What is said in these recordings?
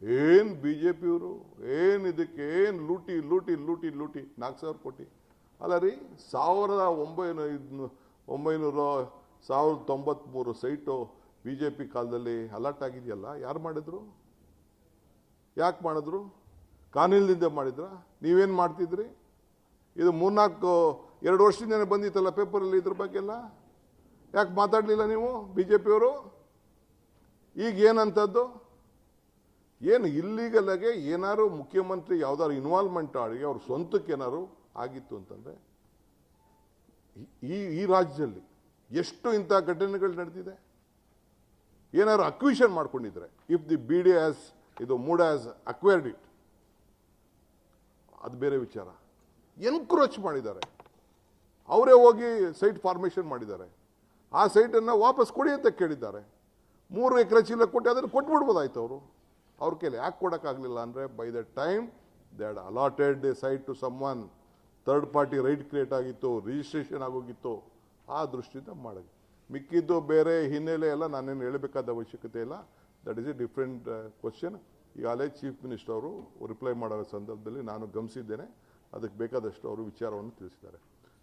ಏನು B J ಪಿಯವರು ಏನು ಇದಕ್ಕೆ ಏನು ಲೂಟಿ ಲೂಟಿ ಲೂಟಿ ಲೂಟಿ 4,000 ಕೋಟಿ ಅಲ್ಲ ರೀ. 1993 ಸೈಟು ಬಿ ಜೆ ಪಿ ಕಾಲದಲ್ಲಿ ಅಲರ್ಟ್ ಆಗಿದೆಯಲ್ಲ, ಯಾರು ಮಾಡಿದ್ರು? ಯಾಕೆ ಮಾಡಿದ್ರು? ಕಾನೂನಿಂದ ಮಾಡಿದ್ರ? ನೀವೇನು ಮಾಡ್ತಿದ್ರಿ? ಇದು 2 ವರ್ಷದಿಂದನೇ ಬಂದಿತ್ತಲ್ಲ ಪೇಪರಲ್ಲಿ, ಇದ್ರ ಬಗ್ಗೆ ಎಲ್ಲ ಯಾಕೆ ಮಾತಾಡಲಿಲ್ಲ ನೀವು ಬಿ ಜೆ ಪಿಯವರು? ಈಗ ಏನಂತದ್ದು? ಏನು ಇಲ್ಲಿಗಲಾಗೆ ಏನಾದ್ರು ಮುಖ್ಯಮಂತ್ರಿ ಯಾವ್ದಾದ್ರು ಇನ್ವಾಲ್ವ್ಮೆಂಟ್ ಆಗಿ ಅವ್ರ ಸ್ವಂತಕ್ಕೆ ಏನಾದ್ರು ಆಗಿತ್ತು ಅಂತಂದ್ರೆ ಈ ರಾಜ್ಯದಲ್ಲಿ ಎಷ್ಟು ಇಂಥ ಘಟನೆಗಳು ನಡೆದಿದೆ? ಏನಾದ್ರು ಅಕ್ವಿಷನ್ ಮಾಡ್ಕೊಂಡಿದ್ರೆ, if the B D has ಇದು ಮೂಡ್ ಹ್ಯಾಸ್ ಅಕ್ವೈರ್ಡ್ ಇಟ್, ಅದು ಬೇರೆ ವಿಚಾರ. ಎನ್ಕ್ರೋಚ್ ಮಾಡಿದ್ದಾರೆ, ಅವರೇ ಹೋಗಿ ಸೈಟ್ ಫಾರ್ಮೇಷನ್ ಮಾಡಿದ್ದಾರೆ. ಆ ಸೈಟನ್ನು ವಾಪಸ್ ಕೊಡಿ ಅಂತ ಕೇಳಿದ್ದಾರೆ. 3 ಎಕರೆ ಚೀಲ ಕೊಟ್ಟು ಅದನ್ನು ಕೊಟ್ಬಿಡ್ಬೋದಾಯ್ತು ಅವರು. ಅವ್ರ ಕೈಲಿ ಯಾಕೆ ಕೊಡೋಕ್ಕಾಗಲಿಲ್ಲ ಅಂದರೆ, by the time they had allotted the site to someone, third party right create ಆಗಿತ್ತು, ರಿಜಿಸ್ಟ್ರೇಷನ್ ಆಗೋಗಿತ್ತು. ಆ ದೃಷ್ಟಿಯಿಂದ ಮಾಡೋದು. ಮಿಕ್ಕಿದ್ದು ಬೇರೆ ಹಿನ್ನೆಲೆ ಎಲ್ಲ ನಾನೇನು ಹೇಳಬೇಕಾದ ಅವಶ್ಯಕತೆ ಇಲ್ಲ. That is A different question. ಈಗಾಗಲೇ ಚೀಫ್ ಮಿನಿಸ್ಟರ್ ಅವರು ರಿಪ್ಲೈ ಮಾಡೋ ಸಂದರ್ಭದಲ್ಲಿ ನಾನು ಗಮನಿಸಿದ್ದೇನೆ. ಅದಕ್ಕೆ ಬೇಕಾದಷ್ಟು ಅವರು ವಿಚಾರವನ್ನು ತಿಳಿಸಿದ್ದಾರೆ.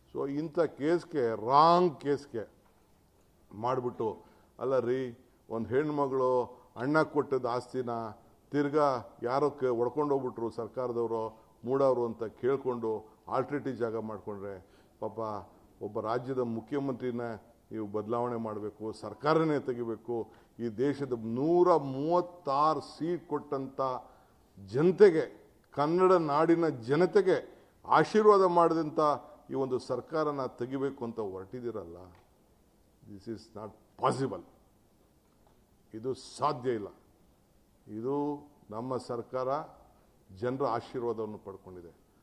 ಸೊ ಇಂಥ ಕೇಸ್ಗೆ, ರಾಂಗ್ ಕೇಸ್ಗೆ ಮಾಡಿಬಿಟ್ಟು, ಅಲ್ಲ ರೀ, ಒಂದು ಹೆಣ್ಮಗಳು ಅಣ್ಣ ಕೊಟ್ಟದ ಆಸ್ತಿನ ತಿರ್ಗಾ ಯಾರೋ ಹೊಡ್ಕೊಂಡೋಗ್ಬಿಟ್ರು ಸರ್ಕಾರದವರು ಮೂಡವರು ಅಂತ ಕೇಳಿಕೊಂಡು ಆಲ್ಟರ್ನೇಟಿವ್ ಜಾಗ ಮಾಡಿಕೊಂಡ್ರೆ, ಪಾಪ ಒಬ್ಬ ರಾಜ್ಯದ ಮುಖ್ಯಮಂತ್ರಿನ ನೀವು ಬದಲಾವಣೆ ಮಾಡಬೇಕು, ಸರ್ಕಾರನೇ ತೆಗಿಬೇಕು. ಈ ದೇಶದ 136 ಸೀಟ್ ಕೊಟ್ಟಂಥ ಜನತೆಗೆ, ಕನ್ನಡ ನಾಡಿನ ಜನತೆಗೆ ಆಶೀರ್ವಾದ ಮಾಡಿದಂಥ ಈ ಒಂದು ಸರ್ಕಾರನ ತೆಗಿಬೇಕು ಅಂತ ಹೊರಟಿದ್ದೀರಲ್ಲ, ದಿಸ್ ಈಸ್ ನಾಟ್ ಪಾಸಿಬಲ್. ಇದು ಸಾಧ್ಯ ಇಲ್ಲ. ಇದು ನಮ್ಮ ಸರ್ಕಾರ ಜನರ ಆಶೀರ್ವಾದವನ್ನು ಪಡ್ಕೊಂಡಿದೆ.